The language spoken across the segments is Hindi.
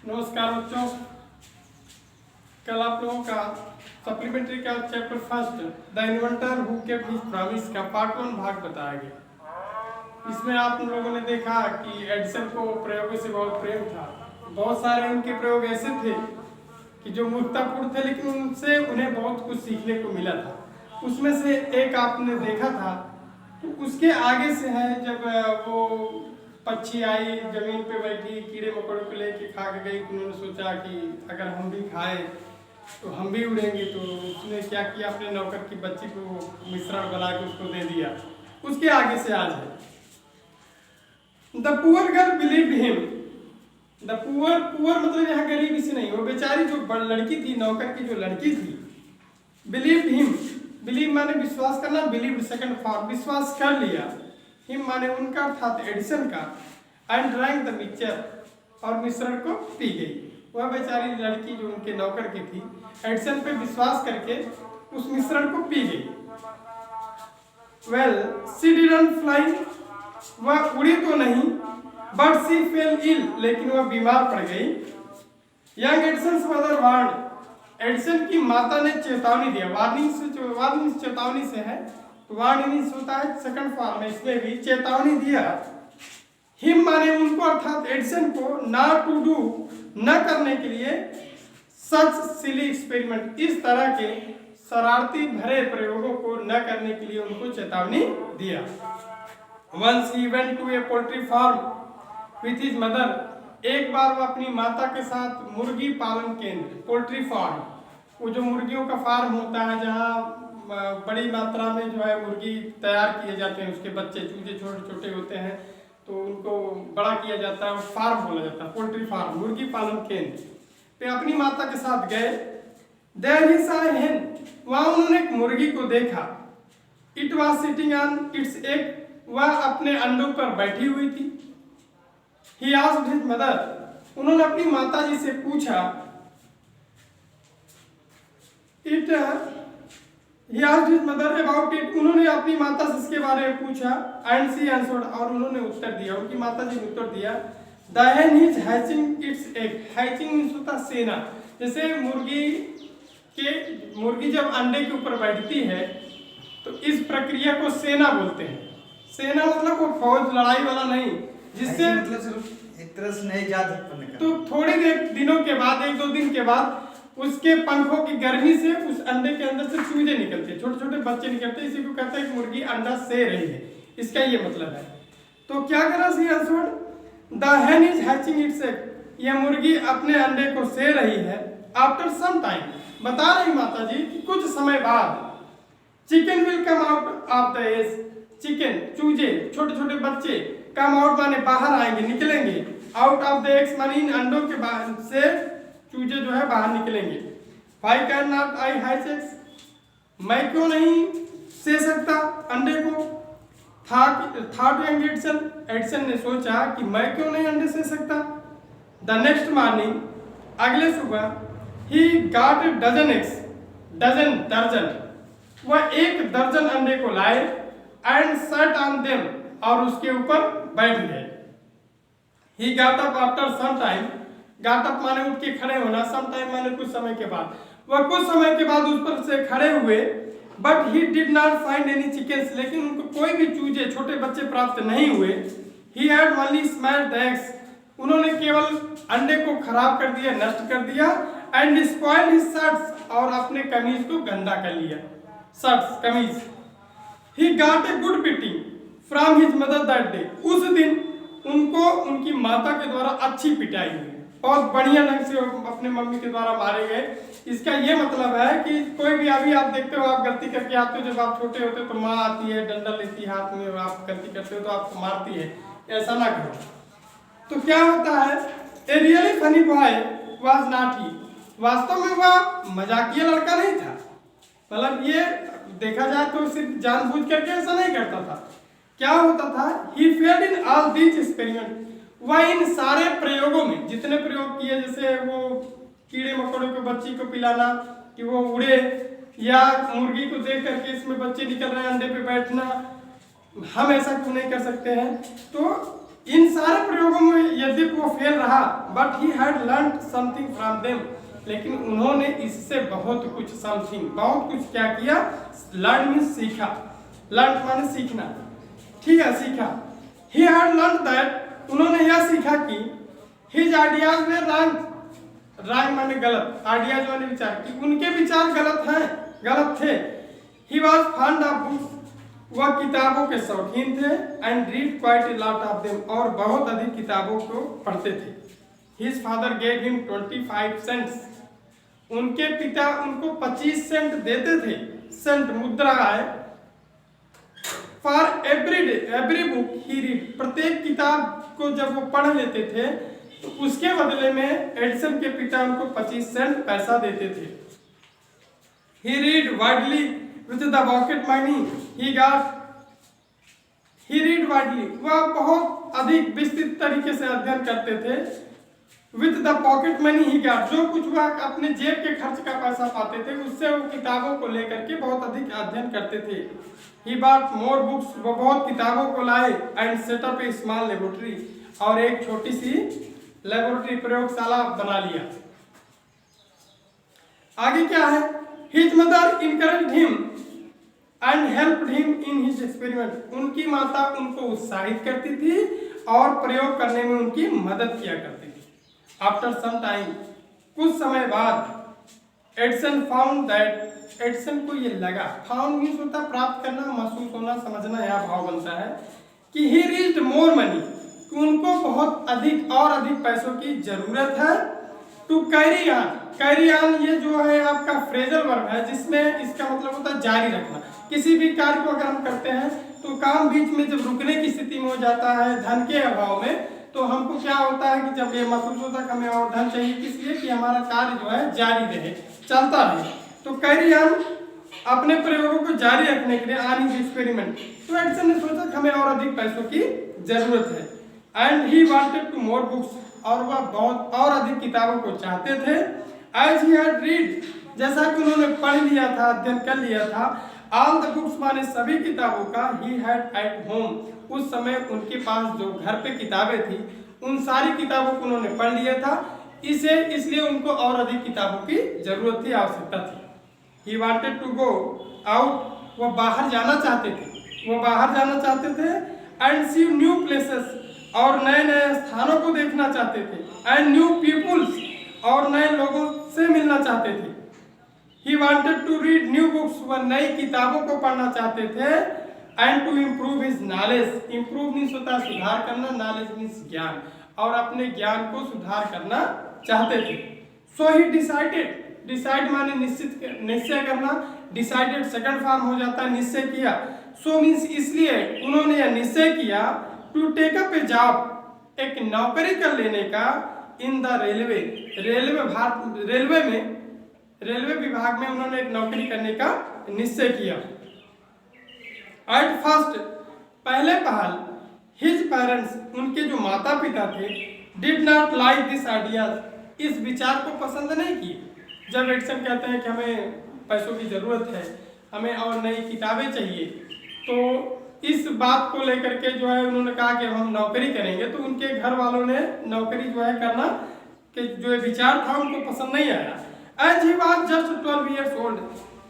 नमस्कार बच्चों, कल आप लोगों का सप्लीमेंट्री का chapter first the inventor who kept his promise का पार्ट 1 भाग बताया गया। इसमें आप लोगों ने देखा कि एडिसन को प्रयोगों से बहुत प्रेम था। बहुत सारे उनके प्रयोग ऐसे थे कि जो मूर्खतापूर्ण थे, लेकिन उनसे उन्हें बहुत कुछ सीखने को मिला था। उसमें से एक आपने देखा था, तो उसके आगे से है जब वो पक्षी आई, जमीन पे बैठी, कीड़े मकोड़े को लेके खा के गई। उन्होंने सोचा कि अगर हम भी खाएं तो हम भी उड़ेंगे। तो उसने क्या किया, अपने नौकर की बच्ची को मिश्रण बना के उसको दे दिया। उसके आगे से आज है the poor girl believed him. The poor मतलब यहाँ गरीबी से नहीं, वो बेचारी जो लड़की थी, नौकर की जो लड़की थी, बिलीव्ड हिम, बिलीव माने विश्वास करना, बिलीव्ड सेकंड फॉर्म, विश्वास कर लिया। हिम माने उनका अर्थात एडिसन का, एंड ड्रैंक द मिक्सचर, और मिश्रण को पी गई। वह बेचारी लड़की जो उनके नौकर की थी, एडिसन पे विश्वास करके उस मिश्रण को पी गई। वेल शी डिडंट फ्लाई, वह उड़ी तो नहीं, बट शी फेल इल, लेकिन वह बीमार पड़ गई। Young Edison's mother warned, Edison की माता ने चेतावनी दिया। वार्निंग चेतावनी से है, वार्निंग होता है सेकंड फॉर्म में, इसमें भी चेतावनी दिया। हिम माने उनको अर्थात एडिसन को, नॉट टू डू, न करने के लिए, सच सिली एक्सपेरिमेंट, इस तरह के शरारती भरे प्रयोगों को न करने के लिए उनको चेतावनी दिया। Once he went to a poultry farm with his mother, एक बार वो अपनी माता के साथ मुर्गी पालन केंद्र, पोल्ट्री फार्म, वो जो मुर्गियों का फार्म होता है जहाँ बड़ी मात्रा में जो है मुर्गी तैयार किए जाते हैं, उसके बच्चे चूजे छोटे छोटे होते हैं, तो उनको बड़ा किया जाता है, फार्म बोला जाता है, पोल्ट्री फार्म, मुर्गी पालन केंद्र पे अपनी माता के साथ गए। देयर ही सॉ ए हेन, वहाँ उन्होंने एक मुर्गी को देखा। It was sitting on it's egg, वह अपने अंडों पर बैठी हुई थी। ही आस्क्ड हिज मदर, उन्होंने अपनी माता जी से पूछा। He asked his mother about it, उन्होंने अपनी माता से इसके बारे में पूछा। And she answered, और उन्होंने उत्तर दिया, उनकी माता जी ने उत्तर दिया। The hen is hatching its egg, hatching means होता सेना। जैसे मुर्गी जब अंडे के ऊपर बैठती है तो इस प्रक्रिया को सेना बोलते हैं। सेना मतलब वो फौज, लड़ाई वाला नहीं, जिससे मतलब सिर्फ एक तरह से नई जात उत्पन्न करना। तो थोड़ी देर दिनों के बाद, 1-2 दिन के बाद उसके पंखों की गर्मी से उस अंडे के अंदर से चूजे निकलते हैं, छोटे छोटे बच्चे निकलते हैं। इसी को कहते हैं कि मुर्गी अंडा से रही है, इसका ये मतलब है। तो क्या करा सी आंसर, द हेन इज हैचिंग इट्स एग, यह मुर्गी अपने अंडे को से रही है। आफ्टर सम टाइम, बता रही माता जी कि कुछ समय बाद, chicken will come out of the egg, chicken चूजे छोटे छोटे बच्चे, कम आउट माने बाहर आएंगे, निकलेंगे, आउट ऑफ द एग्स माने इन अंडों के बाहर से चूजे जो है बाहर निकलेंगे। Why cannot I hatch eggs? मैं क्यों नहीं से सकता अंडे को? थॉट यंग एडिसन ने सोचा कि मैं क्यों नहीं अंडे से सकता। द नेक्स्ट मॉर्निंग, अगले सुबह, he got a dozen eggs, दर्जन, वह 1 दर्जन अंडे को लाए। एंड सट ऑन देम, और उसके ऊपर बैठ गए। He got up after some time, got up माने उठ के खड़े होना, सम टाइम माने कुछ समय के बाद, वह कुछ समय के बाद उस पर से खड़े हुए। But he did not find any chickens, लेकिन उनको कोई भी चूजे, छोटे बच्चे प्राप्त नहीं हुए। He had only smashed the eggs, उन्होंने केवल अंडे को खराब कर दिया, नष्ट कर दिया। एंड स्पॉइल्ड हिज शर्ट्स, और अपने कमीज को गंदा कर लिया, शर्ट्स कमीज। ही got a good beating from his mother that day, उस दिन उनको उनकी माता के द्वारा अच्छी पिटाई हुई, बहुत बढ़िया ढंग से अपने मम्मी के द्वारा मारे गए। इसका ये मतलब है कि कोई भी, अभी आप देखते हो, आप गलती करके आते हो, जब आप छोटे होते हो तो माँ आती है, डंडा लेती है हाथ में, आप गलती करते हो तो आपको मारती है, ऐसा ना करो। तो क्या होता है, a really funny boy was not ही, वास्तव में वह मजाकिया लड़का नहीं था। मतलब ये देखा जाए तो सिर्फ जानबूझ करके ऐसा नहीं करता था। क्या होता था, he failed in all these experiment, वह इन सारे प्रयोगों में, जितने प्रयोग किए, जैसे वो कीड़े मकोड़ों के बच्ची को पिलाना कि वो उड़े, या मुर्गी को देख करके इसमें बच्चे निकल रहे हैं अंडे पे बैठना, हम ऐसा क्यों नहीं कर सकते हैं। तो इन सारे प्रयोगों में यद्यपि वो फेल रहा, but he had learn something from them, लेकिन उन्होंने इससे बहुत कुछ समथिंग, बहुत कुछ क्या किया, लर्न मीन्स सीखा, लर्न माने सीखना, ठीक है, सीखा। ही हैड लर्न दैट, उन्होंने यह सीखा कि हिज आइडियाज में रॉन्ग माने गलत, आइडियाज माने विचार, कि उनके विचार गलत थे। He was fond of books, वह किताबों के शौकीन थे, and read quite a lot of them, और बहुत अधिक किताबों को पढ़ते थे। His father gave him 25 cents, उनके पिता उनको 25 सेंट देते थे, सेंट मुद्रा है, for every book he read, प्रत्येक किताब को जब वो पढ़ लेते थे तो उसके बदले में एडिसन के पिता उनको 25 सेंट पैसा देते थे। He read widely with the pocket money he got, he read widely, वह बहुत अधिक विस्तृत तरीके से अध्ययन करते थे, with the pocket money he got, जो कुछ वह अपने जेब के खर्च का पैसा पाते थे उससे वो किताबों को लेकर के बहुत अधिक अध्ययन करते थे। ही बॉट मोर बुक्स, वो बहुत किताबों को लाए, and set up A small laboratory, और एक छोटी सी लेबोरेटरी प्रयोगशाला बना लिया। आगे क्या है, his mother encouraged him and helped him in his experiment, उनकी माता उनको उत्साहित करती थी और प्रयोग करने में उनकी मदद किया करती थी। आफ्टर सम टाइम, कुछ समय बाद, एडिसन फाउंड दैट, एडिसन को ये लगा, फाउंड मीन्स होता प्राप्त करना, महसूस होना, समझना, यह भाव बनता है कि ही रीच्ड मोर मनी, कि उनको बहुत अधिक और अधिक पैसों की जरूरत है, to carry on, carry on ये जो है आपका फ्रेजल वर्ब है, जिसमें इसका मतलब होता है जारी रखना। किसी भी कार्य को अगर हम करते हैं तो काम बीच में जब रुकने की स्थिति में हो जाता है धन के अभाव में, तो हमको क्या होता है कि जब ये महसूस होता है कि हमें और धन चाहिए, किस लिए, कि हमारा कार्य जो है जारी रहे, चलता रहे। तो कैरी ऑन अपने प्रयोगों को जारी रखने के लिए, ऑन हिज एक्सपेरिमेंट, तो एडिसन ने सोचा कि हमें और अधिक पैसों की जरूरत है, and he wanted to more books, और वह बहुत और अधिक किताबों को चाहते थे। एज ही हैड रीड, जैसा कि उन्होंने पढ़ लिया था, अध्ययन कर लिया था, ऑल द बुक्स माने सभी किताबों का, ही हैड एट होम, उस समय उनके पास जो घर पे किताबें थी उन सारी किताबों को उन्होंने पढ़ लिया था, इसलिए उनको और अधिक किताबों की जरूरत थी, आवश्यकता थी। He wanted to go out, वो बाहर जाना चाहते थे, वो बाहर जाना चाहते थे, एंड सी न्यू प्लेसेस, और नए नए स्थानों को देखना चाहते थे, एंड न्यू पीपुल्स, और नए लोगों से मिलना चाहते थे। He wanted to read new books, वह नई किताबों को पढ़ना चाहते थे, and to improve his knowledge, improve means होता है सुधार करना, नॉलेज मीन्स ज्ञान, और अपने ज्ञान को सुधार करना चाहते थे। सो ही डिसाइडेड, डिसाइड माने निश्चय करना, डिसाइडेड सेकंड फॉर्म हो जाता है निश्चय किया। सो मीन्स इसलिए उन्होंने यह निश्चय किया, to take up a job, एक नौकरी कर लेने का, इन द रेलवे, रेलवे विभाग में उन्होंने एक नौकरी करने का निश्चय किया। एट फर्स्ट, पहले पहल, हिज पेरेंट्स, उनके जो माता पिता थे, did not like this idea, इस विचार को पसंद नहीं किए। जब एडिसन कहते हैं कि हमें पैसों की जरूरत है, हमें और नई किताबें चाहिए, तो इस बात को लेकर के जो है उन्होंने कहा कि हम नौकरी करेंगे, तो उनके घर वालों ने नौकरी जो है करना कि जो विचार था उनको पसंद नहीं आया। As he was just 12 years old,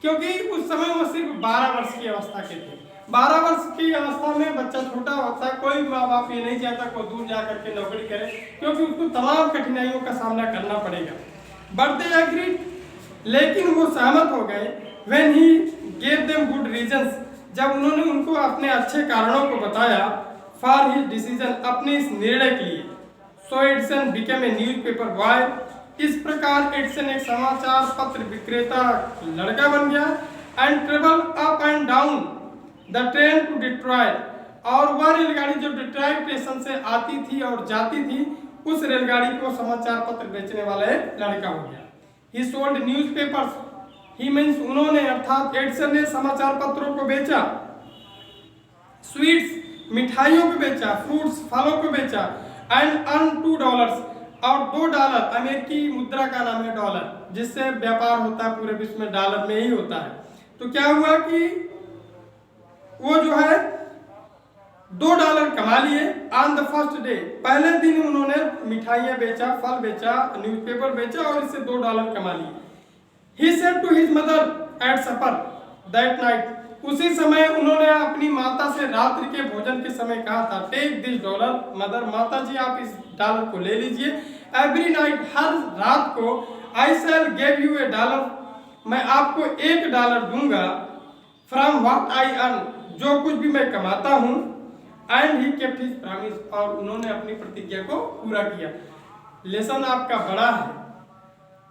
क्योंकि उस समय वो सिर्फ 12 वर्ष की अवस्था के थे। 12 वर्ष की अवस्था में बच्चा छोटा होता है, कोई माँ बाप ये नहीं चाहता कोई दूर जा करके नौकरी करे, क्योंकि उसको तमाम कठिनाइयों का सामना करना पड़ेगा। बट दे एग्रीड, लेकिन वो सहमत हो गए। When he gave them good reasons, जब उन्होंने उनको अपने अच्छे कारणों को बताया, फॉर हिज डिसीजन, अपने इस निर्णय के लिए। So Edison became a newspaper boy, इस प्रकार एडिसन एक समाचार पत्र विक्रेता लड़का बन गया। And travel up and down the train to Detroit, और वह रेलगाड़ी जो डिट्रॉयट स्टेशन से आती थी और जाती थी, उस रेलगाड़ी को समाचार पत्र बेचने वाला एक लड़का हो गया। ही सोल्ड न्यूज़पेपर्स, ही मीन्स उन्होंने, अर्थात एडिसन ने समाचार पत्रों को बेचा। स्वीट्स, मिठाइयों को बेचा, फ्रूट्स, फलों को बेचा। एंड अर्न $2, और $2, अमेरिकी मुद्रा का नाम है डॉलर, जिससे व्यापार होता है पूरे विश्व में, डॉलर में ही होता है। तो क्या हुआ कि वो जो है $2 कमा लिए ऑन द फर्स्ट डे। पहले दिन उन्होंने मिठाइयाँ बेचा, फल बेचा, न्यूज़पेपर बेचा और इससे $2 कमा लिए। He said to his mother at supper that night, उसी समय उन्होंने अपनी माता से रात्रि के भोजन के समय कहा था, टेक दिस $, मदर, माता जी आप इस $1 को ले लीजिए। एवरी नाइट, हर रात को, आई शैल गिव यू $1, मैं आपको $1 दूंगा, फ्रॉम व्हाट आई अर्न, जो कुछ भी मैं कमाता हूँ। And he kept his promise, और उन्होंने अपनी प्रतिज्ञा को पूरा किया। लेसन आपका बड़ा है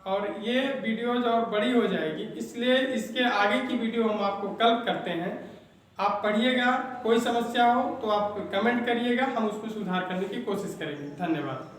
और ये वीडियोज और बड़ी हो जाएगी, इसलिए इसके आगे की वीडियो हम आपको कल करते हैं। आप पढ़िएगा, कोई समस्या हो तो आप कमेंट करिएगा, हम उसको सुधार करने की कोशिश करेंगे। धन्यवाद।